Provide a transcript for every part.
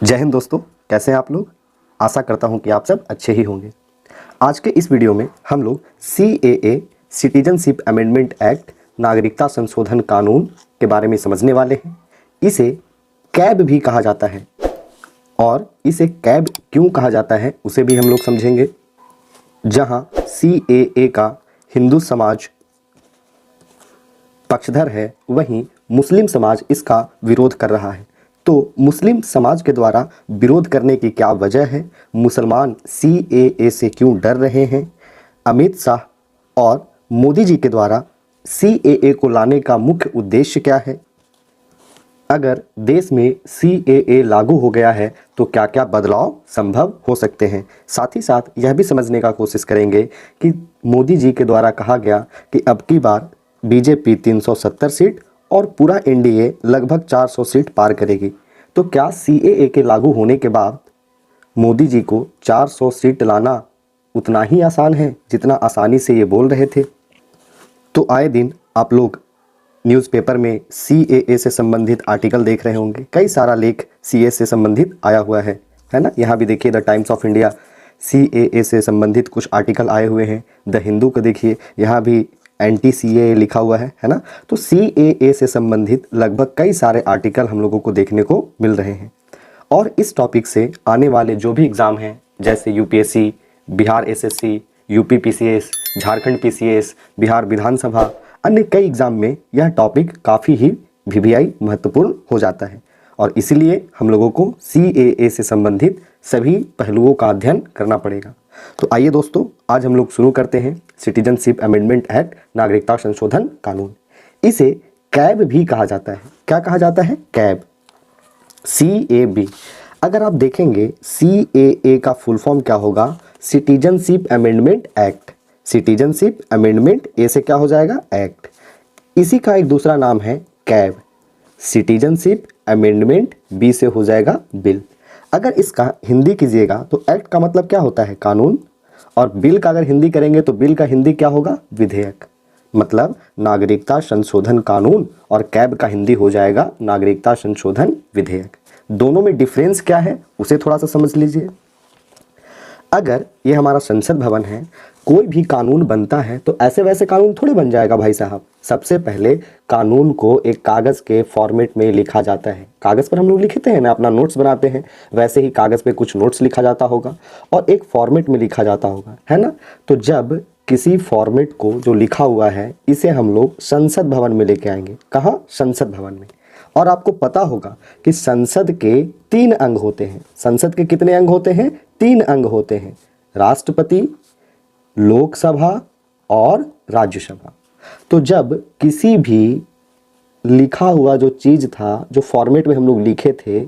जय हिंद दोस्तों, कैसे हैं आप लोग। आशा करता हूं कि आप सब अच्छे ही होंगे। आज के इस वीडियो में हम लोग CAA सिटीजनशिप अमेंडमेंट एक्ट नागरिकता संशोधन कानून के बारे में समझने वाले हैं। इसे कैब भी कहा जाता है और इसे कैब क्यों कहा जाता है उसे भी हम लोग समझेंगे। जहां CAA का हिंदू समाज पक्षधर है, वहीं मुस्लिम समाज इसका विरोध कर रहा है। तो मुस्लिम समाज के द्वारा विरोध करने की क्या वजह है, मुसलमान CAA से क्यों डर रहे हैं, अमित शाह और मोदी जी के द्वारा CAA को लाने का मुख्य उद्देश्य क्या है, अगर देश में CAA लागू हो गया है तो क्या क्या बदलाव संभव हो सकते हैं। साथ ही साथ यह भी समझने का कोशिश करेंगे कि मोदी जी के द्वारा कहा गया कि अब की बार BJP 370 सीट और पूरा NDA लगभग 400 सीट पार करेगी। तो क्या CAA के लागू होने के बाद मोदी जी को 400 सीट लाना उतना ही आसान है जितना आसानी से ये बोल रहे थे। तो आए दिन आप लोग न्यूज़पेपर में CAA से संबंधित आर्टिकल देख रहे होंगे। कई सारा लेख CAA से संबंधित आया हुआ है ना। यहाँ भी देखिए the times of India CAA से संबंधित कुछ आर्टिकल आए हुए हैं। द हिंदू को देखिए, यहाँ भी anti-CAA लिखा हुआ है ना। तो CAA से संबंधित लगभग कई सारे आर्टिकल हम लोगों को देखने को मिल रहे हैं। और इस टॉपिक से आने वाले जो भी एग्ज़ाम हैं, जैसे UPSC, Bihar SSC, UP PCS, Jharkhand PCS, Bihar विधानसभा, अन्य कई एग्ज़ाम में यह टॉपिक काफ़ी ही VVI महत्वपूर्ण हो जाता है। और इसीलिए हम लोगों को CAA से संबंधित सभी पहलुओं का अध्ययन करना पड़ेगा। तो आइए दोस्तों, आज हम लोग शुरू करते हैं सिटीजनशिप अमेंडमेंट एक्ट नागरिकता संशोधन कानून। इसे कैब भी कहा जाता है। क्या कहा जाता है? Cab, CAB। अगर आप देखेंगे CAA का फुल फॉर्म क्या होगा? Citizenship amendment act. Citizenship amendment ए से क्या हो जाएगा? एक्ट। इसी का एक दूसरा नाम है कैब। सिटीजनशिप अमेंडमेंट बी से हो जाएगा बिल। अगर इसका हिंदी कीजिएगा तो एक्ट का मतलब क्या होता है? कानून। और बिल का अगर हिंदी करेंगे तो बिल का हिंदी क्या होगा? विधेयक। मतलब नागरिकता संशोधन कानून, और कैब का हिंदी हो जाएगा नागरिकता संशोधन विधेयक। दोनों में डिफरेंस क्या है उसे थोड़ा सा समझ लीजिए। अगर ये हमारा संसद भवन है, कोई भी कानून बनता है तो ऐसे वैसे कानून थोड़े बन जाएगा भाई साहब। सबसे पहले कानून को एक कागज़ के फॉर्मेट में लिखा जाता है। कागज़ पर हम लोग लिखते हैं ना, अपना नोट्स बनाते हैं, वैसे ही कागज़ पे कुछ नोट्स लिखा जाता होगा और एक फॉर्मेट में लिखा जाता होगा, है ना। तो जब किसी फॉर्मेट को जो लिखा हुआ है इसे हम लोग संसद भवन में लेके आएंगे। कहाँ? संसद भवन में। और आपको पता होगा कि संसद के 3 अंग होते हैं। संसद के कितने अंग होते हैं? 3 अंग होते हैं, राष्ट्रपति, लोकसभा और राज्यसभा। तो जब किसी भी लिखा हुआ जो चीज़ था, जो फॉर्मेट में हम लोग लिखे थे,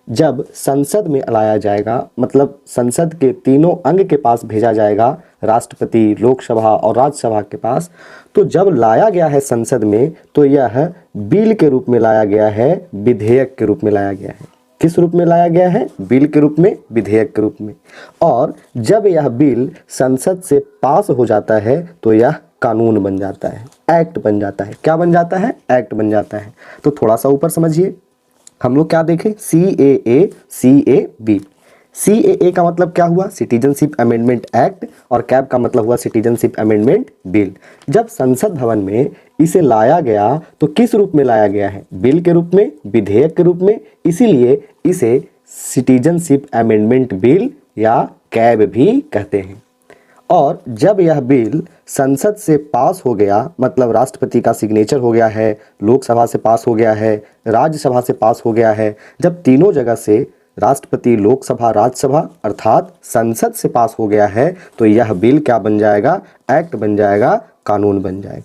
जब संसद में लाया जाएगा, मतलब संसद के तीनों अंग के पास भेजा जाएगा, राष्ट्रपति, लोकसभा और राज्यसभा के पास, तो जब लाया गया है संसद में तो यह बिल के रूप में लाया गया है, विधेयक के रूप में लाया गया है। किस रूप में लाया गया है? बिल के रूप में, विधेयक के रूप में। और जब यह बिल संसद से पास हो जाता है तो यह कानून बन जाता है, एक्ट बन जाता है। क्या बन जाता है? एक्ट बन जाता है। तो थोड़ा सा ऊपर समझिए, हम लोग क्या देखें? CAA, CAB। CAA का मतलब क्या हुआ? सिटीजनशिप अमेंडमेंट एक्ट, और कैब का मतलब हुआ सिटीजनशिप अमेंडमेंट बिल। जब संसद भवन में इसे लाया गया तो किस रूप में लाया गया है? बिल के रूप में, विधेयक के रूप में। इसीलिए इसे सिटीजनशिप अमेंडमेंट बिल या कैब भी कहते हैं। और जब यह बिल संसद से पास हो गया, मतलब राष्ट्रपति का सिग्नेचर हो गया है, लोकसभा से पास हो गया है, राज्यसभा से पास हो गया है, जब तीनों जगह से राष्ट्रपति, लोकसभा, राज्यसभा अर्थात संसद से पास हो गया है तो यह बिल क्या बन जाएगा? एक्ट बन जाएगा, कानून बन जाएगा।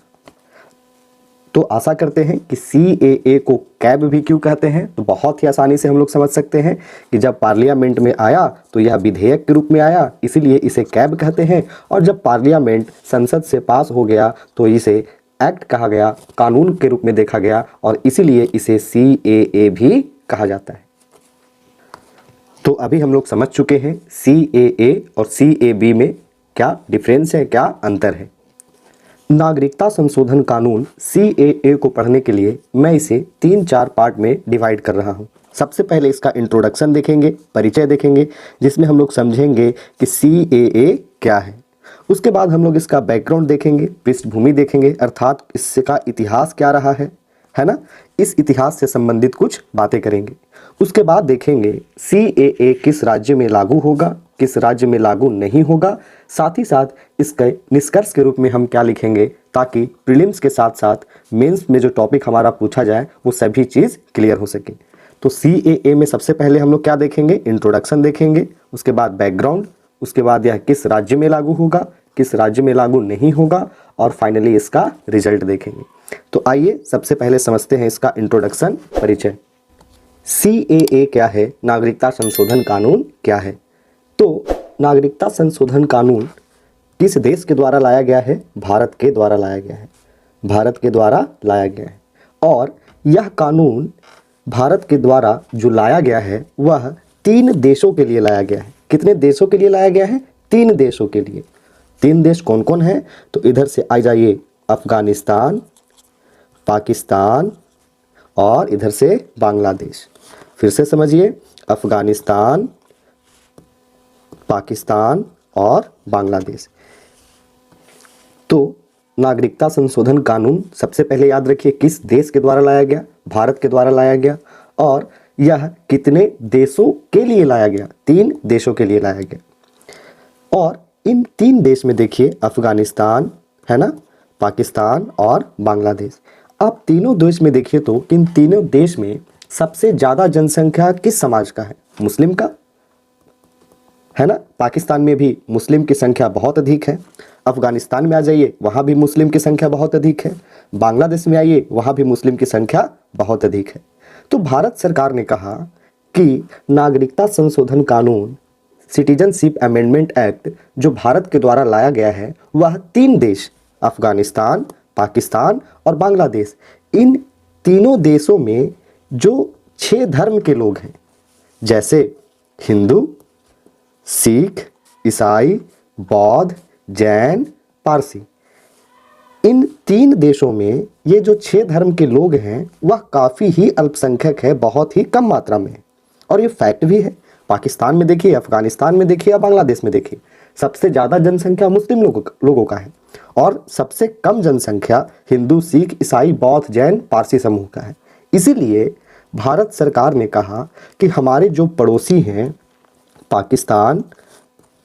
तो आशा करते हैं कि CAA को कैब भी क्यों कहते हैं, तो बहुत ही आसानी से हम लोग समझ सकते हैं कि जब पार्लियामेंट में आया तो यह विधेयक के रूप में आया, इसीलिए इसे कैब कहते हैं। और जब पार्लियामेंट संसद से पास हो गया तो इसे एक्ट कहा गया, कानून के रूप में देखा गया, और इसीलिए इसे CAA भी कहा जाता है। तो अभी हम लोग समझ चुके हैं CAA और CAB में क्या डिफरेंस है, क्या अंतर है। नागरिकता संशोधन कानून CAA को पढ़ने के लिए मैं इसे 3-4 पार्ट में डिवाइड कर रहा हूँ। सबसे पहले इसका इंट्रोडक्शन देखेंगे, परिचय देखेंगे, जिसमें हम लोग समझेंगे कि CAA क्या है। उसके बाद हम लोग इसका बैकग्राउंड देखेंगे, पृष्ठभूमि देखेंगे, अर्थात इसका इतिहास क्या रहा है ना, इस इतिहास से संबंधित कुछ बातें करेंगे। उसके बाद देखेंगे CAA किस राज्य में लागू होगा, किस राज्य में लागू नहीं होगा। साथ ही साथ इसके निष्कर्ष के रूप में हम क्या लिखेंगे, ताकि प्रीलिम्स के साथ साथ मेंस में जो टॉपिक हमारा पूछा जाए वो सभी चीज़ क्लियर हो सके। तो CAA में सबसे पहले हम लोग क्या देखेंगे, इंट्रोडक्शन देखेंगे, उसके बाद बैकग्राउंड, उसके बाद यह किस राज्य में लागू होगा, किस राज्य में लागू नहीं होगा, और फाइनली इसका रिजल्ट देखेंगे। तो आइए सबसे पहले समझते हैं इसका इंट्रोडक्शन, परिचय। CAA क्या है, नागरिकता संशोधन कानून क्या है। तो नागरिकता संशोधन कानून किस देश के द्वारा लाया गया है, भारत के द्वारा लाया गया है, भारत के द्वारा लाया गया है। और यह कानून भारत के द्वारा जो लाया गया है वह 3 देशों के लिए लाया गया है। कितने देशों के लिए लाया गया है, 3 देशों के लिए। 3 देश कौन कौन है, तो इधर से आ जाइए, अफगानिस्तान, पाकिस्तान और इधर से बांग्लादेश। फिर से समझिए, अफगानिस्तान, पाकिस्तान और बांग्लादेश। तो नागरिकता संशोधन कानून सबसे पहले याद रखिए किस देश के द्वारा लाया गया, भारत के द्वारा लाया गया। और यह कितने देशों के लिए लाया गया, 3 देशों के लिए लाया गया। और इन 3 देश में देखिए, अफगानिस्तान है ना, पाकिस्तान और बांग्लादेश। आप तीनों देश में देखिए तो इन तीनों देश में सबसे ज़्यादा जनसंख्या किस समाज का है, मुस्लिम का है ना। पाकिस्तान में भी मुस्लिम की संख्या बहुत अधिक है। अफगानिस्तान में आ जाइए, वहाँ भी मुस्लिम की संख्या बहुत अधिक है। बांग्लादेश में आइए, वहाँ भी मुस्लिम की संख्या बहुत अधिक है। तो भारत सरकार ने कहा कि नागरिकता संशोधन कानून, सिटीजनशिप अमेंडमेंट एक्ट, जो भारत के द्वारा लाया गया है, वह 3 देश, अफगानिस्तान, पाकिस्तान और बांग्लादेश, इन तीनों देशों में जो 6 धर्म के लोग हैं, जैसे हिंदू, सिख, ईसाई, बौद्ध, जैन, पारसी, इन 3 देशों में ये जो 6 धर्म के लोग हैं वह काफ़ी ही अल्पसंख्यक है, बहुत ही कम मात्रा में है। और ये फैक्ट भी है। पाकिस्तान में देखिए, अफगानिस्तान में देखिए या बांग्लादेश में देखिए, सबसे ज़्यादा जनसंख्या मुस्लिम लोगों का है और सबसे कम जनसंख्या हिंदू, सिख, ईसाई, बौद्ध, जैन, पारसी समूह का है। इसीलिए भारत सरकार ने कहा कि हमारे जो पड़ोसी हैं, पाकिस्तान,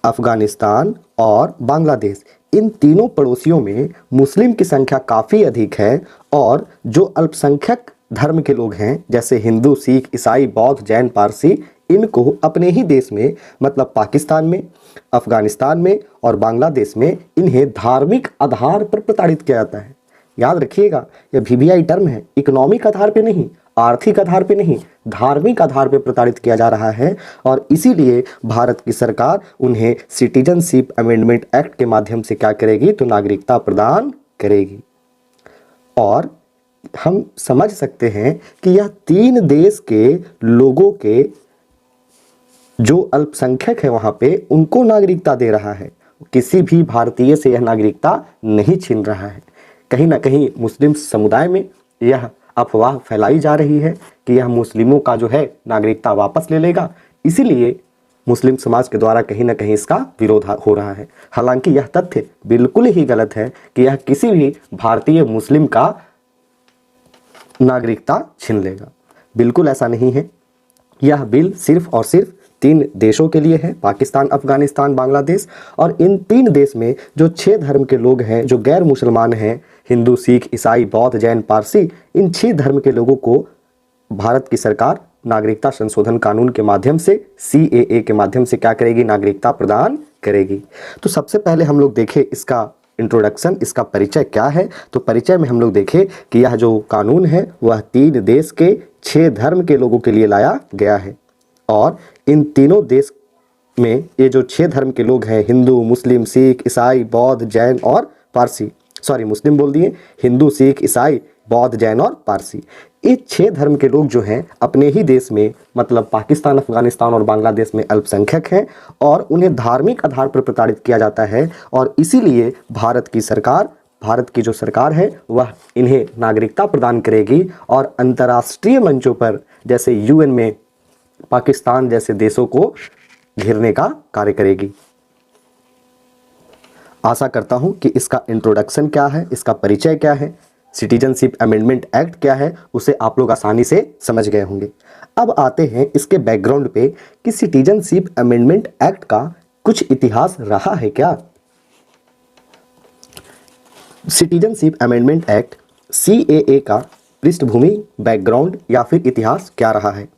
अफगानिस्तान और बांग्लादेश, इन तीनों पड़ोसियों में मुस्लिम की संख्या काफ़ी अधिक है। और जो अल्पसंख्यक धर्म के लोग हैं, जैसे हिंदू, सिख, ईसाई, बौद्ध, जैन, पारसी, इनको अपने ही देश में, मतलब पाकिस्तान में, अफगानिस्तान में और बांग्लादेश में, इन्हें धार्मिक आधार पर प्रताड़ित किया जाता है। याद रखिएगा, यह VVI टर्म है, इकोनॉमिक आधार पे नहीं, आर्थिक आधार पे नहीं, धार्मिक आधार पे प्रताड़ित किया जा रहा है। और इसीलिए भारत की सरकार उन्हें सिटीजनशिप अमेंडमेंट एक्ट के माध्यम से क्या करेगी, तो नागरिकता प्रदान करेगी। और हम समझ सकते हैं कि यह 3 देश के लोगों के जो अल्पसंख्यक है वहां पे, उनको नागरिकता दे रहा है। किसी भी भारतीय से यह नागरिकता नहीं छीन रहा है। कहीं ना कहीं मुस्लिम समुदाय में यह अफवाह फैलाई जा रही है कि यह मुस्लिमों का जो है नागरिकता वापस ले लेगा, इसीलिए मुस्लिम समाज के द्वारा कहीं ना कहीं इसका विरोध हो रहा है। हालांकि यह तथ्य बिल्कुल ही गलत है कि यह किसी भी भारतीय मुस्लिम का नागरिकता छीन लेगा। बिल्कुल ऐसा नहीं है। यह बिल सिर्फ और सिर्फ 3 देशों के लिए है, पाकिस्तान, अफगानिस्तान, बांग्लादेश। और इन 3 देश में जो 6 धर्म के लोग हैं, जो गैर मुसलमान हैं, हिंदू, सिख, ईसाई, बौद्ध, जैन, पारसी, इन 6 धर्म के लोगों को भारत की सरकार नागरिकता संशोधन कानून के माध्यम से, CAA के माध्यम से क्या करेगी, नागरिकता प्रदान करेगी। तो सबसे पहले हम लोग देखें इसका इंट्रोडक्शन, इसका परिचय क्या है। तो परिचय में हम लोग देखें कि यह जो कानून है वह 3 देश के 6 धर्म के लोगों के लिए लाया गया है। और इन तीनों देश में ये जो 6 धर्म के लोग हैं, हिंदू, मुस्लिम, सिख, ईसाई, बौद्ध, जैन और पारसी, सॉरी मुस्लिम बोल दिए, हिंदू, सिख, ईसाई, बौद्ध, जैन और पारसी, ये 6 धर्म के लोग जो हैं अपने ही देश में, मतलब पाकिस्तान, अफगानिस्तान और बांग्लादेश में अल्पसंख्यक हैं और उन्हें धार्मिक आधार पर प्रताड़ित किया जाता है। और इसीलिए भारत की सरकार भारत की जो सरकार है वह इन्हें नागरिकता प्रदान करेगी और अंतर्राष्ट्रीय मंचों पर जैसे यूएन में पाकिस्तान जैसे देशों को घेरने का कार्य करेगी। आशा करता हूं कि इसका इंट्रोडक्शन क्या है, इसका परिचय क्या है, सिटीजनशिप अमेंडमेंट एक्ट क्या है, उसे आप लोग आसानी से समझ गए होंगे। अब आते हैं इसके बैकग्राउंड पे कि सिटीजनशिप अमेंडमेंट एक्ट का कुछ इतिहास रहा है क्या। सिटीजनशिप अमेंडमेंट एक्ट सीएए का पृष्ठभूमि, बैकग्राउंड या फिर इतिहास क्या रहा है।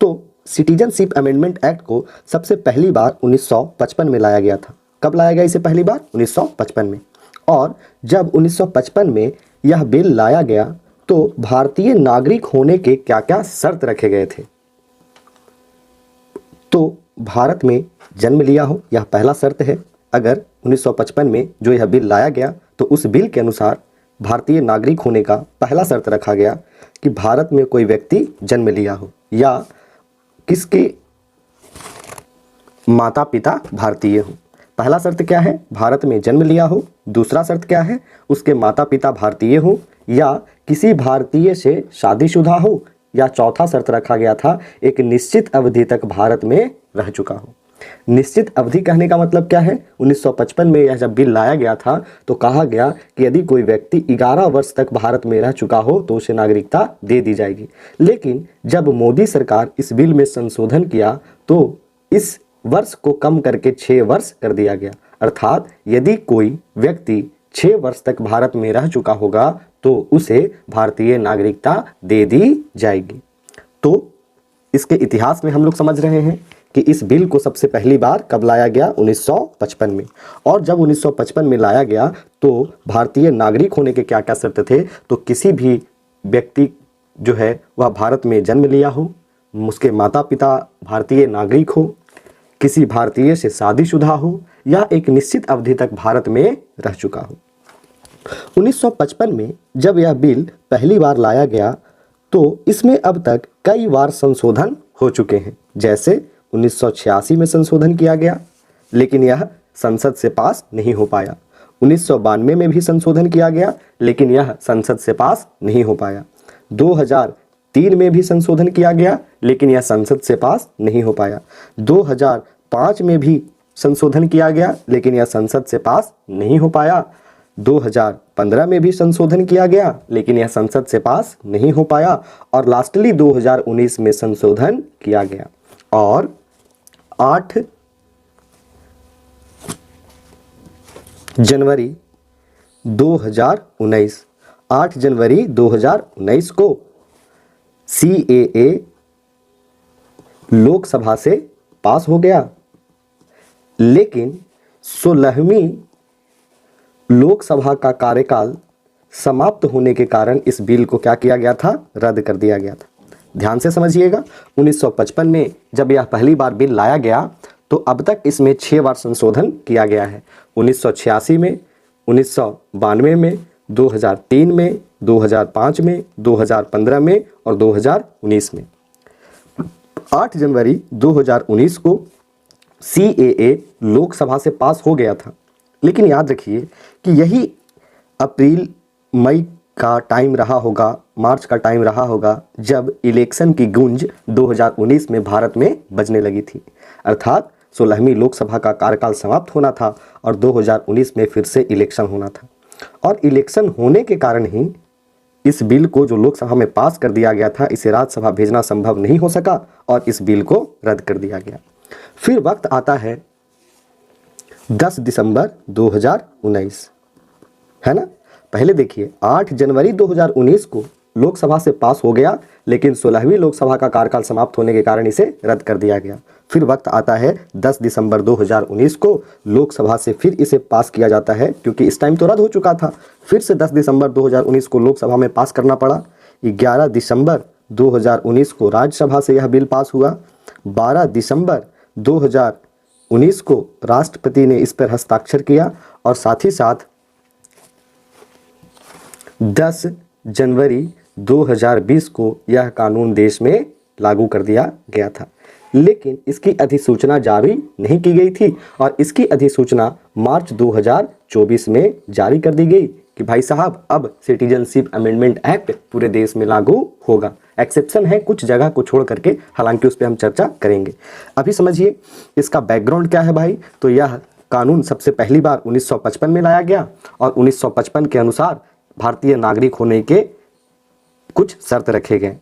तो सिटीजनशिप अमेंडमेंट एक्ट को सबसे पहली बार 1955 में लाया गया था। कब लाया गया इसे पहली बार? 1955 में। और जब 1955 में यह बिल लाया गया तो भारतीय नागरिक होने के क्या क्या शर्त रखे गए थे। तो भारत में जन्म लिया हो, यह पहला शर्त है। अगर 1955 में जो यह बिल लाया गया तो उस बिल के अनुसार भारतीय नागरिक होने का पहला शर्त रखा गया कि भारत में कोई व्यक्ति जन्म लिया हो या किसके माता पिता भारतीय हो। पहला शर्त क्या है? भारत में जन्म लिया हो। दूसरा शर्त क्या है? उसके माता पिता भारतीय हो या किसी भारतीय से शादीशुदा हो। या चौथा शर्त रखा गया था एक निश्चित अवधि तक भारत में रह चुका हो। निश्चित अवधि कहने का मतलब क्या है? 1955 में यह जब बिल लाया गया था तो कहा गया कि यदि कोई व्यक्ति 11 वर्ष तक भारत में रह चुका हो तो उसे नागरिकता दे दी जाएगी। लेकिन जब मोदी सरकार इस बिल में संशोधन किया तो इस वर्ष को कम करके 6 वर्ष कर दिया गया। अर्थात यदि कोई व्यक्ति 6 वर्ष तक भारत में रह चुका होगा तो उसे भारतीय नागरिकता दे दी जाएगी। तो इसके इतिहास में हम लोग समझ रहे हैं कि इस बिल को सबसे पहली बार कब लाया गया? 1955 में। और जब 1955 में लाया गया तो भारतीय नागरिक होने के क्या क्या शर्त थे? तो किसी भी व्यक्ति जो है वह भारत में जन्म लिया हो, उसके माता पिता भारतीय नागरिक हो, किसी भारतीय से शादीशुदा हो या एक निश्चित अवधि तक भारत में रह चुका हो। 1955 में जब यह बिल पहली बार लाया गया तो इसमें अब तक कई बार संशोधन हो चुके हैं। जैसे 1986 में संशोधन किया गया लेकिन यह संसद से पास नहीं हो पाया। 1992 में भी संशोधन किया गया लेकिन यह संसद से पास नहीं हो पाया। 2003 में भी संशोधन किया गया लेकिन यह संसद से पास नहीं हो पाया। 2005 में भी संशोधन किया गया लेकिन यह संसद से पास नहीं हो पाया। 2015 में भी संशोधन किया गया लेकिन यह संसद से पास नहीं हो पाया। और लास्टली 2019 में संशोधन किया गया। और 8 जनवरी 2019 को CAA लोकसभा से पास हो गया। लेकिन 16वीं लोकसभा का कार्यकाल समाप्त होने के कारण इस बिल को क्या किया गया था? रद्द कर दिया गया था। ध्यान से समझिएगा, 1955 में जब यह पहली बार बिल लाया गया तो अब तक इसमें 6 बार संशोधन किया गया है। 1986 में, 1992 में, 2003 में, 2005 में, 2015 में और 2019 में। 8 जनवरी 2019 को CAA लोकसभा से पास हो गया था। लेकिन याद रखिए कि यही अप्रैल मई का टाइम रहा होगा, मार्च का टाइम रहा होगा जब इलेक्शन की गूंज 2019 में भारत में बजने लगी थी। अर्थात 16वीं लोकसभा का कार्यकाल समाप्त होना था और 2019 में फिर से इलेक्शन होना था। और इलेक्शन होने के कारण ही इस बिल को जो लोकसभा में पास कर दिया गया था इसे राज्यसभा भेजना संभव नहीं हो सका और इस बिल को रद्द कर दिया गया। फिर वक्त आता है 10 दिसंबर 2019, है ना। पहले देखिए 8 जनवरी 2019 को लोकसभा से पास हो गया लेकिन 16वीं लोकसभा का कार्यकाल समाप्त होने के कारण इसे रद्द कर दिया गया। फिर वक्त आता है 10 दिसंबर 2019 को लोकसभा से फिर इसे पास किया जाता है क्योंकि इस टाइम तो रद्द हो चुका था। फिर से 10 दिसंबर 2019 को लोकसभा में पास करना पड़ा। 11 दिसंबर 2019 को राज्यसभा से यह बिल पास हुआ। 12 दिसंबर 2019 को राष्ट्रपति ने इस पर हस्ताक्षर किया और साथ ही साथ 10 जनवरी 2020 को यह कानून देश में लागू कर दिया गया था। लेकिन इसकी अधिसूचना जारी नहीं की गई थी और इसकी अधिसूचना मार्च 2024 में जारी कर दी गई कि भाई साहब अब सिटीजनशिप अमेंडमेंट एक्ट पूरे देश में लागू होगा। एक्सेप्शन है कुछ जगह को छोड़ करके, हालांकि उस पर हम चर्चा करेंगे। अभी समझिए इसका बैकग्राउंड क्या है भाई। तो यह कानून सबसे पहली बार 1955 में लाया गया और 1955 के अनुसार भारतीय नागरिक होने के कुछ शर्त रखे गए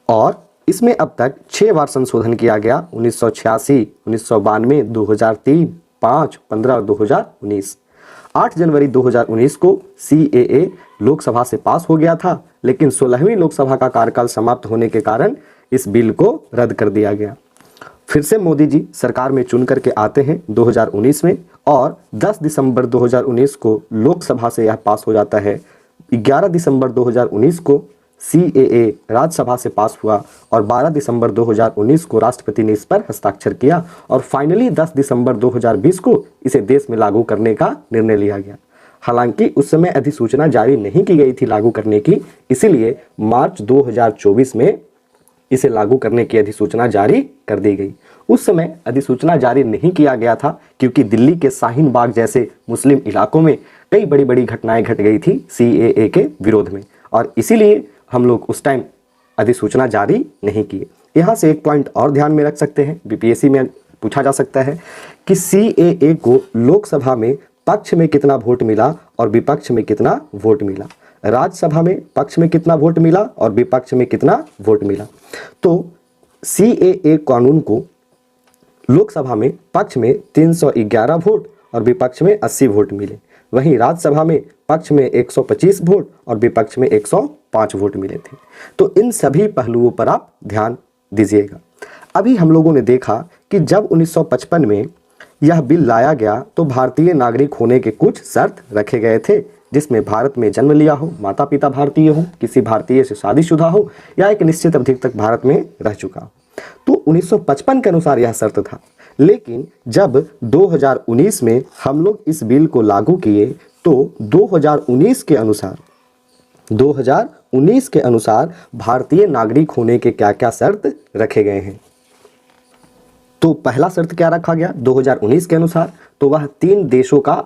और इसमें अब तक 6 बार संशोधन किया गया। 1986, 1992, 2003, 5, 15 और 2019। 8 जनवरी 2019 को CAA लोकसभा से पास हो गया था, लेकिन 16वीं लोकसभा का कार्यकाल समाप्त होने के कारण इस बिल को रद्द कर दिया गया। फिर से मोदी जी सरकार में चुन करके आते हैं 2019 में और 10 दिसंबर 2019 को लोकसभा से यह पास हो जाता है। 11 दिसंबर 2019 को CAA राज्यसभा से पास हुआ और 12 दिसंबर 2019 को राष्ट्रपति ने इस पर हस्ताक्षर किया और फाइनली 10 दिसंबर 2020 को इसे देश में लागू करने का निर्णय लिया गया। हालांकि उस समय अधिसूचना जारी नहीं की गई थी लागू करने की, इसीलिए मार्च 2024 में इसे लागू करने की अधिसूचना जारी कर दी गई। उस समय अधिसूचना जारी नहीं किया गया था क्योंकि दिल्ली के शाहीन बाग जैसे मुस्लिम इलाकों में कई बड़ी बड़ी घटनाएं घट गई थी CAA के विरोध में और इसीलिए हम लोग उस टाइम अधिसूचना जारी नहीं किए। यहाँ से एक पॉइंट और ध्यान में रख सकते हैं, BPSC में पूछा जा सकता है कि CAA को लोकसभा में पक्ष में कितना वोट मिला और विपक्ष में कितना वोट मिला। राज्यसभा में पक्ष में कितना वोट मिला और विपक्ष में कितना वोट मिला। तो CAA कानून को लोकसभा में पक्ष में 311 वोट और विपक्ष में 80 वोट मिले। वहीं राज्यसभा में पक्ष में 125 वोट और विपक्ष में 105 वोट मिले थे। तो इन सभी पहलुओं पर आप ध्यान दीजिएगा। अभी हम लोगों ने देखा कि जब 1955 में यह बिल लाया गया तो भारतीय नागरिक होने के कुछ शर्त रखे गए थे, जिसमें भारत में जन्म लिया हो, माता पिता भारतीय हो, किसी भारतीय से शादीशुदा हो या एक निश्चित अवधि तक भारत में रह चुका हो। तो 1955 के अनुसार यह शर्त था। लेकिन जब 2019 में हम लोग इस बिल को लागू किए तो 2019 के अनुसार भारतीय नागरिक होने के क्या क्या शर्त रखे गए हैं। तो पहला शर्त क्या रखा गया 2019 के अनुसार, तो वह 3 देशों का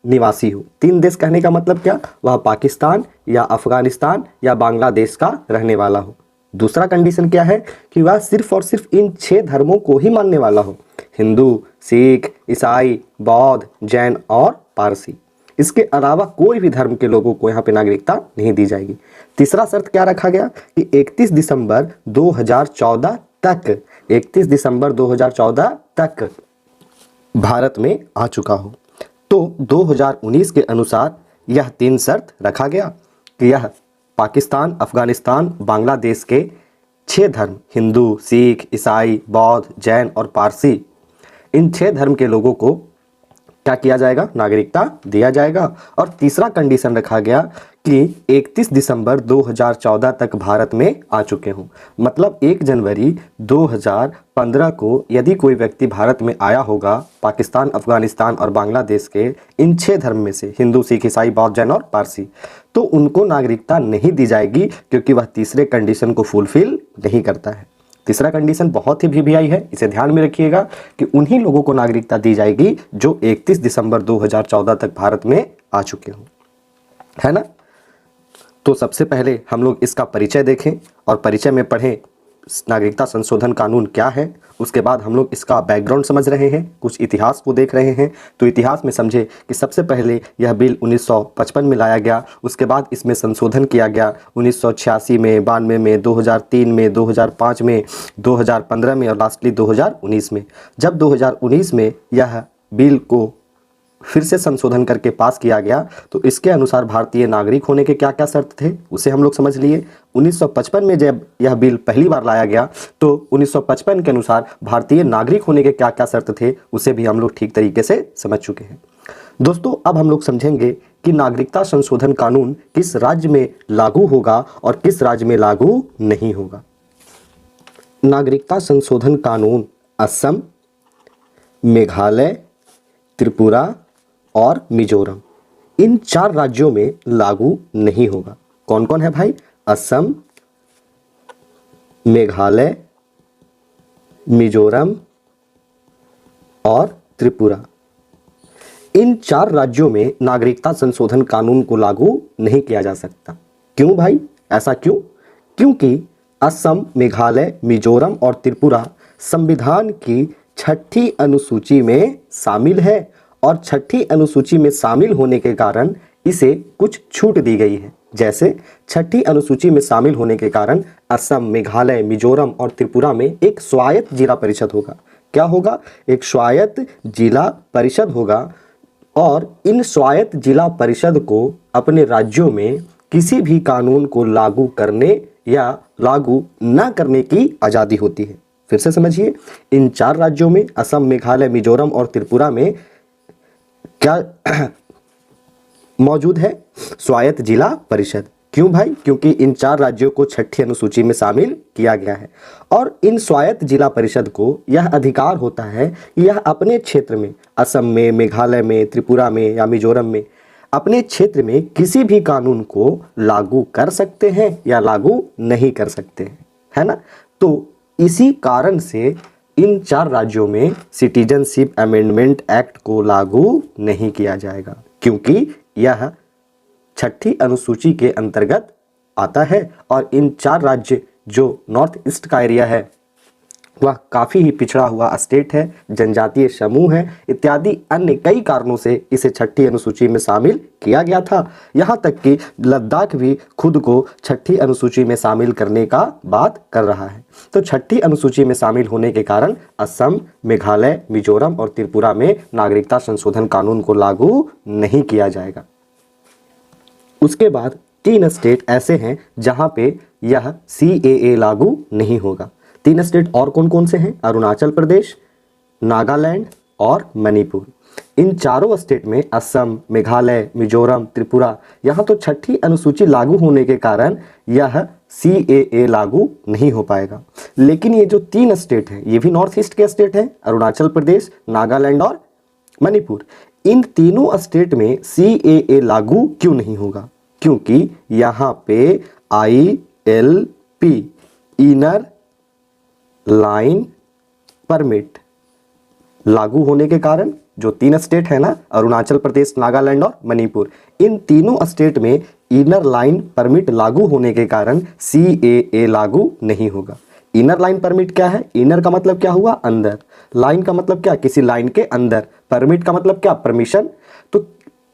निवासी हो। 3 देश कहने का मतलब क्या, वह पाकिस्तान या अफगानिस्तान या बांग्लादेश का रहने वाला हो। दूसरा कंडीशन क्या है कि वह सिर्फ और सिर्फ इन 6 धर्मों को ही मानने वाला हो, हिंदू, सिख, ईसाई, बौद्ध, जैन और पारसी। इसके अलावा कोई भी धर्म के लोगों को यहाँ पे नागरिकता नहीं दी जाएगी। तीसरा शर्त क्या रखा गया कि 31 दिसंबर 2014 तक भारत में आ चुका हो। तो 2019 के अनुसार यह 3 शर्त रखा गया कि यह पाकिस्तान, अफगानिस्तान, बांग्लादेश के 6 धर्म हिंदू, सिख, ईसाई, बौद्ध, जैन और पारसी, इन 6 धर्म के लोगों को क्या किया जाएगा, नागरिकता दिया जाएगा। और तीसरा कंडीशन रखा गया कि 31 दिसंबर 2014 तक भारत में आ चुके हों। मतलब 1 जनवरी 2015 को यदि कोई व्यक्ति भारत में आया होगा पाकिस्तान, अफगानिस्तान और बांग्लादेश के इन 6 धर्म में से, हिंदू, सिख, ईसाई, बौद्ध, जैन और पारसी, तो उनको नागरिकता नहीं दी जाएगी क्योंकि वह तीसरे कंडीशन को फुलफिल नहीं करता है। तीसरा कंडीशन बहुत ही VVI है, इसे ध्यान में रखिएगा कि उन्हीं लोगों को नागरिकता दी जाएगी जो 31 दिसंबर 2014 तक भारत में आ चुके हों, है ना। तो सबसे पहले हम लोग इसका परिचय देखें और परिचय में पढ़ें नागरिकता संशोधन कानून क्या है। उसके बाद हम लोग इसका बैकग्राउंड समझ रहे हैं, कुछ इतिहास को देख रहे हैं। तो इतिहास में समझे कि सबसे पहले यह बिल 1955 में लाया गया, उसके बाद इसमें संशोधन किया गया 1986 में, 92 में, 2003 में, 2005 में, 2015 में और लास्टली 2019 में। जब 2019 में यह बिल को फिर से संशोधन करके पास किया गया तो इसके अनुसार भारतीय नागरिक होने के क्या क्या शर्त थे उसे हम लोग समझ लिए। 1955 में जब यह बिल पहली बार लाया गया तो 1955 के अनुसार भारतीय नागरिक होने के क्या क्या शर्त थे उसे भी हम लोग ठीक तरीके से समझ चुके हैं। दोस्तों अब हम लोग समझेंगे कि नागरिकता संशोधन कानून किस राज्य में लागू होगा और किस राज्य में लागू नहीं होगा। नागरिकता संशोधन कानून असम, मेघालय, त्रिपुरा और मिजोरम, इन 4 राज्यों में लागू नहीं होगा। कौन कौन है भाई, असम, मेघालय, मिजोरम और त्रिपुरा, इन 4 राज्यों में नागरिकता संशोधन कानून को लागू नहीं किया जा सकता। क्यों भाई, ऐसा क्यों? क्योंकि असम, मेघालय, मिजोरम और त्रिपुरा संविधान की 6ठी अनुसूची में शामिल है और 6ठी अनुसूची में शामिल होने के कारण इसे कुछ छूट दी गई है। जैसे 6ठी अनुसूची में शामिल होने के कारण असम, मेघालय, मिजोरम और त्रिपुरा में एक स्वायत्त जिला परिषद होगा। क्या होगा? एक स्वायत्त जिला परिषद होगा और इन स्वायत्त जिला परिषद को अपने राज्यों में किसी भी कानून को लागू करने या लागू न करने की आज़ादी होती है। फिर से समझिए, इन 4 राज्यों में असम, मेघालय, मिजोरम और त्रिपुरा में क्या मौजूद है? स्वायत्त जिला परिषद। क्यों भाई? क्योंकि इन 4 राज्यों को 6ठी अनुसूची में शामिल किया गया है और इन स्वायत्त जिला परिषद को यह अधिकार होता है कि यह अपने क्षेत्र में, असम में, मेघालय में, त्रिपुरा में या मिजोरम में, अपने क्षेत्र में किसी भी कानून को लागू कर सकते हैं या लागू नहीं कर सकते हैं, है ना। तो इसी कारण से इन 4 राज्यों में सिटीजनशिप अमेंडमेंट एक्ट को लागू नहीं किया जाएगा, क्योंकि यह 6ठी अनुसूची के अंतर्गत आता है और इन 4 राज्य जो नॉर्थ ईस्ट का एरिया है वह काफ़ी ही पिछड़ा हुआ स्टेट है, जनजातीय समूह है इत्यादि अन्य कई कारणों से इसे 6ठी अनुसूची में शामिल किया गया था। यहाँ तक कि लद्दाख भी खुद को 6ठी अनुसूची में शामिल करने का बात कर रहा है। तो 6ठी अनुसूची में शामिल होने के कारण असम, मेघालय, मिजोरम और त्रिपुरा में नागरिकता संशोधन कानून को लागू नहीं किया जाएगा। उसके बाद 3 स्टेट ऐसे हैं जहाँ पे यह CAA लागू नहीं होगा। 3 स्टेट और कौन कौन से हैं? अरुणाचल प्रदेश, नागालैंड और मणिपुर। इन चारों स्टेट में असम, मेघालय, मिजोरम, त्रिपुरा, यहाँ तो 6ठी अनुसूची लागू होने के कारण यह CAA लागू नहीं हो पाएगा। लेकिन ये जो 3 स्टेट हैं ये भी नॉर्थ ईस्ट के स्टेट हैं, अरुणाचल प्रदेश, नागालैंड और मणिपुर। इन तीनों स्टेट में CAA लागू क्यों नहीं होगा? क्योंकि यहाँ पे ILP, इनर लाइन परमिट लागू होने के कारण जो 3 स्टेट है ना, अरुणाचल प्रदेश, नागालैंड और मणिपुर, इन तीनों स्टेट में इनर लाइन परमिट लागू होने के कारण CAA लागू नहीं होगा। इनर लाइन परमिट क्या है? इनर का मतलब क्या हुआ? अंदर। लाइन का मतलब क्या? किसी लाइन के अंदर। परमिट का मतलब क्या? परमिशन। तो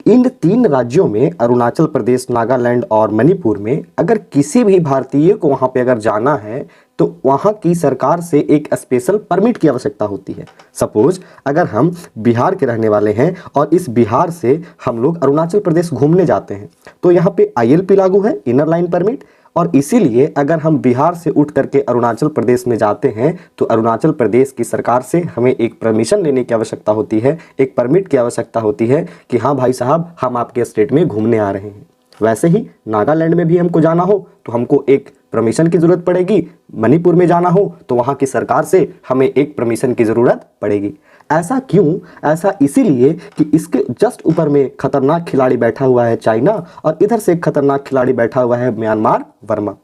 इन 3 राज्यों में, अरुणाचल प्रदेश, नागालैंड और मणिपुर में, अगर किसी भी भारतीय को वहां पे अगर जाना है तो वहां की सरकार से एक स्पेशल परमिट की आवश्यकता होती है। सपोज अगर हम बिहार के रहने वाले हैं और इस बिहार से हम लोग अरुणाचल प्रदेश घूमने जाते हैं तो यहाँ पे ILP लागू है, इनर लाइन परमिट, और इसीलिए अगर हम बिहार से उठ करके अरुणाचल प्रदेश में जाते हैं तो अरुणाचल प्रदेश की सरकार से हमें एक परमिशन लेने की आवश्यकता होती है, एक परमिट की आवश्यकता होती है कि हाँ भाई साहब हम आपके स्टेट में घूमने आ रहे हैं। वैसे ही नागालैंड में भी हमको जाना हो तो हमको एक परमिशन की ज़रूरत पड़ेगी, मणिपुर में जाना हो तो वहाँ की सरकार से हमें एक परमिशन की ज़रूरत पड़ेगी। ऐसा क्यों? ऐसा इसीलिए कि इसके जस्ट ऊपर में खतरनाक खिलाड़ी बैठा हुआ है चाइना और इधर से एक खतरनाक खिलाड़ी बैठा हुआ है म्यांमार वर्मा,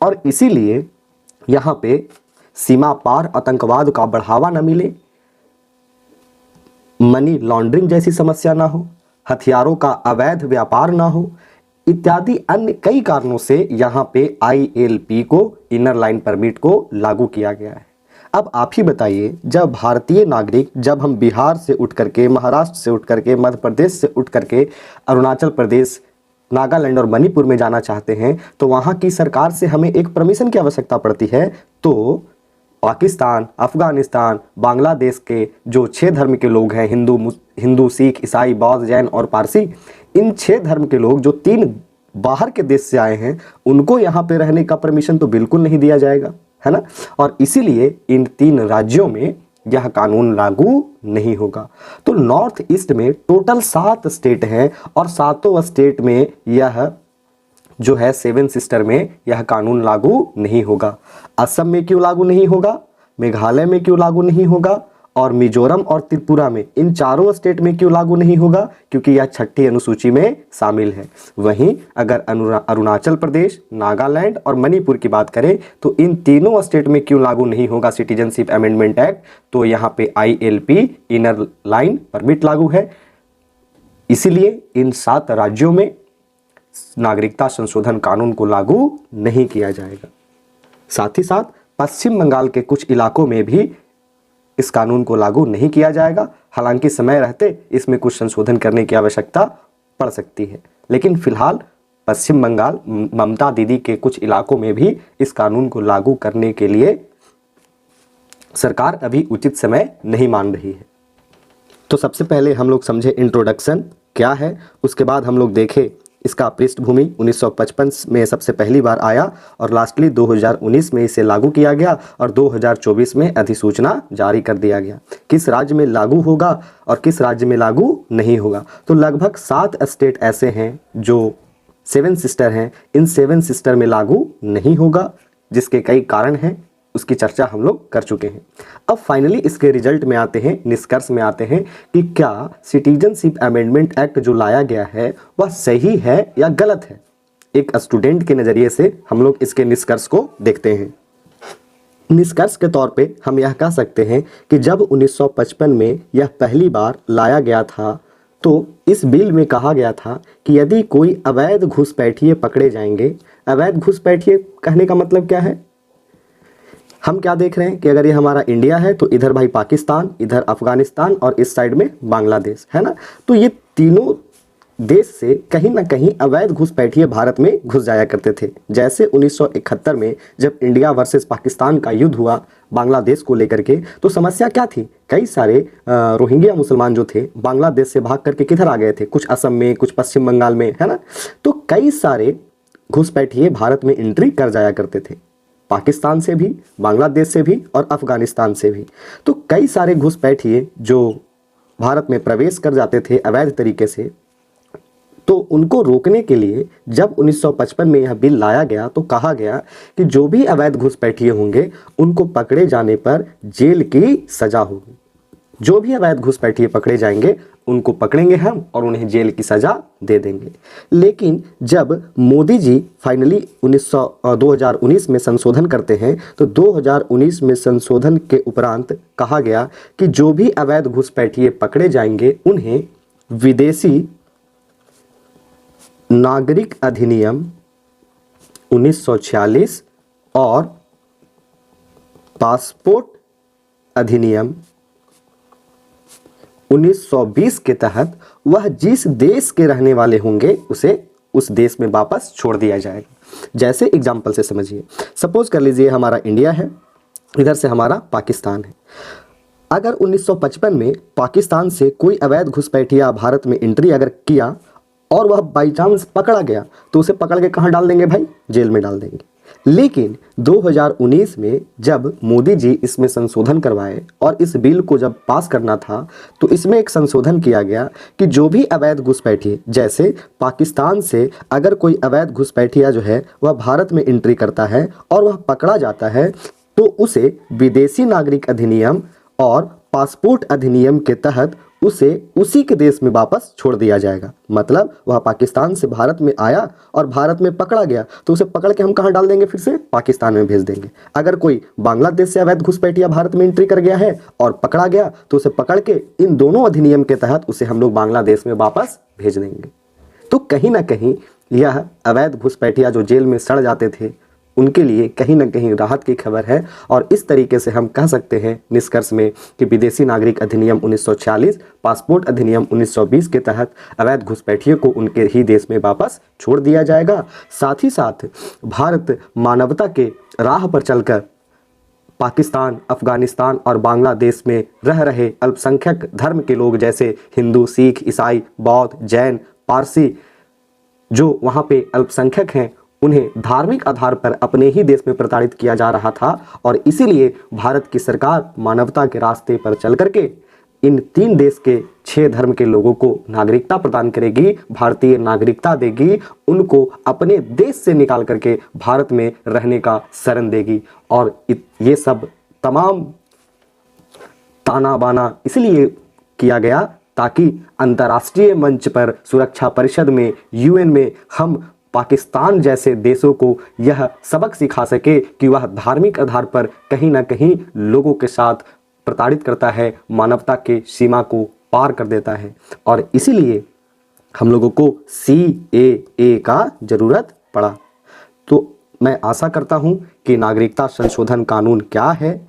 और इसीलिए यहाँ पे सीमा पार आतंकवाद का बढ़ावा न मिले, मनी लॉन्ड्रिंग जैसी समस्या ना हो, हथियारों का अवैध व्यापार ना हो, इत्यादि अन्य कई कारणों से यहाँ पे ILP को, इनर लाइन परमिट को लागू किया गया है। अब आप ही बताइए, जब भारतीय नागरिक, जब हम बिहार से उठ करके, महाराष्ट्र से उठ करके, मध्य प्रदेश से उठ करके अरुणाचल प्रदेश, नागालैंड और मणिपुर में जाना चाहते हैं तो वहाँ की सरकार से हमें एक परमिशन की आवश्यकता पड़ती है। तो पाकिस्तान, अफगानिस्तान, बांग्लादेश के जो 6 धर्म के लोग हैं, हिंदू, सिख, ईसाई, बौद्ध, जैन और पारसी, इन 6 धर्म के लोग जो 3 बाहर के देश से आए हैं उनको यहाँ पे रहने का परमिशन तो बिल्कुल नहीं दिया जाएगा, है ना। और इसीलिए इन 3 राज्यों में यह कानून लागू नहीं होगा। तो नॉर्थ ईस्ट में टोटल 7 स्टेट हैं और 7 स्टेट में यह जो है 7 सिस्टर में यह कानून लागू नहीं होगा। असम में क्यों लागू नहीं होगा? मेघालय में क्यों लागू नहीं होगा? और मिजोरम और त्रिपुरा में, इन चारों स्टेट में क्यों लागू नहीं होगा? क्योंकि यह छठी अनुसूची में शामिल है। वहीं अगर अरुणाचल प्रदेश, नागालैंड और मणिपुर की बात करें तो इन तीनों स्टेट में क्यों लागू नहीं होगा सिटीजनशिप अमेंडमेंट एक्ट? तो यहाँ पे ILP इनर लाइन परमिट लागू है, इसीलिए इन 7 राज्यों में नागरिकता संशोधन कानून को लागू नहीं किया जाएगा। साथ ही साथ पश्चिम बंगाल के कुछ इलाकों में भी इस कानून को लागू नहीं किया जाएगा। हालांकि समय रहते इसमें कुछ संशोधन करने की आवश्यकता पड़ सकती है, लेकिन फिलहाल पश्चिम बंगाल ममता दीदी के कुछ इलाकों में भी इस कानून को लागू करने के लिए सरकार अभी उचित समय नहीं मान रही है। तो सबसे पहले हम लोग समझे इंट्रोडक्शन क्या है, उसके बाद हम लोग देखें इसका पृष्ठभूमि। 1955 में सबसे पहली बार आया और लास्टली 2019 में इसे लागू किया गया और 2024 में अधिसूचना जारी कर दिया गया। किस राज्य में लागू होगा और किस राज्य में लागू नहीं होगा? तो लगभग 7 स्टेट ऐसे हैं जो 7 सिस्टर हैं, इन 7 सिस्टर में लागू नहीं होगा, जिसके कई कारण हैं, उसकी चर्चा हम लोग कर चुके हैं। अब फाइनली इसके रिजल्ट में आते हैं, निष्कर्ष में आते हैं कि क्या सिटीजनशिप अमेंडमेंट एक्ट जो लाया गया है वह सही है या गलत है। एक स्टूडेंट के नज़रिए से हम लोग इसके निष्कर्ष को देखते हैं। निष्कर्ष के तौर पे हम यह कह सकते हैं कि जब 1955 में यह पहली बार लाया गया था तो इस बिल में कहा गया था कि यदि कोई अवैध घुसपैठिए पकड़े जाएंगे। अवैध घुसपैठिए कहने का मतलब क्या है? हम क्या देख रहे हैं कि अगर ये हमारा इंडिया है तो इधर भाई पाकिस्तान, इधर अफगानिस्तान और इस साइड में बांग्लादेश है ना। तो ये तीनों देश से कहीं ना कहीं अवैध घुसपैठिए भारत में घुस जाया करते थे। जैसे 1971 में जब इंडिया वर्सेस पाकिस्तान का युद्ध हुआ बांग्लादेश को लेकर के, तो समस्या क्या थी? कई सारे रोहिंग्या मुसलमान जो थे बांग्लादेश से भाग करके किधर आ गए थे? कुछ असम में, कुछ पश्चिम बंगाल में, है ना। तो कई सारे घुसपैठिए भारत में एंट्री कर जाया करते थे, पाकिस्तान से भी, बांग्लादेश से भी और अफगानिस्तान से भी। तो कई सारे घुसपैठिए जो भारत में प्रवेश कर जाते थे अवैध तरीके से, तो उनको रोकने के लिए जब 1955 में यह बिल लाया गया तो कहा गया कि जो भी अवैध घुसपैठिए होंगे उनको पकड़े जाने पर जेल की सजा होगी। जो भी अवैध घुसपैठिए पकड़े जाएंगे उनको पकड़ेंगे हम और उन्हें जेल की सजा दे देंगे। लेकिन जब मोदी जी फाइनली 2019 में संशोधन करते हैं तो 2019 में संशोधन के उपरांत कहा गया कि जो भी अवैध घुसपैठिए पकड़े जाएंगे उन्हें विदेशी नागरिक अधिनियम 1946 और पासपोर्ट अधिनियम 1920 के तहत वह जिस देश के रहने वाले होंगे उसे उस देश में वापस छोड़ दिया जाएगा। जैसे एग्जाम्पल से समझिए, सपोज कर लीजिए हमारा इंडिया है, इधर से हमारा पाकिस्तान है। अगर 1955 में पाकिस्तान से कोई अवैध घुसपैठिया भारत में एंट्री अगर किया और वह बाई चांस पकड़ा गया तो उसे पकड़ के कहाँ डाल देंगे भाई? जेल में डाल देंगे। लेकिन 2019 में जब मोदी जी इसमें संशोधन करवाए और इस बिल को जब पास करना था तो इसमें एक संशोधन किया गया कि जो भी अवैध घुसपैठिए, जैसे पाकिस्तान से अगर कोई अवैध घुसपैठिया जो है वह भारत में एंट्री करता है और वह पकड़ा जाता है तो उसे विदेशी नागरिक अधिनियम और पासपोर्ट अधिनियम के तहत उसे उसी के देश में वापस छोड़ दिया जाएगा। मतलब वह पाकिस्तान से भारत में आया और भारत में पकड़ा गया तो उसे पकड़ के हम कहाँ डाल देंगे? फिर से पाकिस्तान में भेज देंगे। अगर कोई बांग्लादेश से अवैध घुसपैठिया भारत में एंट्री कर गया है और पकड़ा गया तो उसे पकड़ के इन दोनों अधिनियम के तहत उसे हम लोग बांग्लादेश में वापस भेज देंगे। तो कहीं ना कहीं यह अवैध घुसपैठिया जो जेल में सड़ जाते थे उनके लिए कहीं ना कहीं राहत की खबर है। और इस तरीके से हम कह सकते हैं निष्कर्ष में कि विदेशी नागरिक अधिनियम 1946, पासपोर्ट अधिनियम 1920 के तहत अवैध घुसपैठियों को उनके ही देश में वापस छोड़ दिया जाएगा। साथ ही साथ भारत मानवता के राह पर चलकर पाकिस्तान, अफगानिस्तान और बांग्लादेश में रह रहे अल्पसंख्यक धर्म के लोग जैसे हिंदू, सिख, ईसाई, बौद्ध, जैन, पारसी जो वहाँ पे अल्पसंख्यक हैं उन्हें धार्मिक आधार पर अपने ही देश में प्रताड़ित किया जा रहा था। और इसीलिए भारत की सरकार मानवता के रास्ते पर चल करके इन 3 देश के 6 धर्म के लोगों को नागरिकता प्रदान करेगी, भारतीय नागरिकता देगी, उनको अपने देश से निकाल करके भारत में रहने का शरण देगी। और ये सब तमाम ताना बाना इसलिए किया गया ताकि अंतर्राष्ट्रीय मंच पर सुरक्षा परिषद में, यूएन में हम पाकिस्तान जैसे देशों को यह सबक सिखा सके कि वह धार्मिक आधार पर कहीं ना कहीं लोगों के साथ प्रताड़ित करता है, मानवता के सीमा को पार कर देता है। और इसीलिए हम लोगों को CAA का ज़रूरत पड़ा। तो मैं आशा करता हूं कि नागरिकता संशोधन कानून क्या है,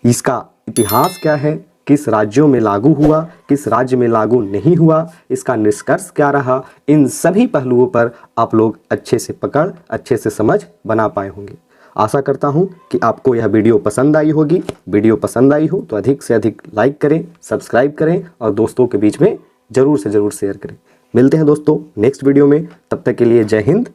इसका इतिहास क्या है, किस राज्यों में लागू हुआ, किस राज्य में लागू नहीं हुआ, इसका निष्कर्ष क्या रहा, इन सभी पहलुओं पर आप लोग अच्छे से पकड़, अच्छे से समझ बना पाए होंगे। आशा करता हूं कि आपको यह वीडियो पसंद आई होगी। वीडियो पसंद आई हो तो अधिक से अधिक लाइक करें, सब्सक्राइब करें और दोस्तों के बीच में ज़रूर से ज़रूर शेयर करें। मिलते हैं दोस्तों नेक्स्ट वीडियो में, तब तक के लिए जय हिंद,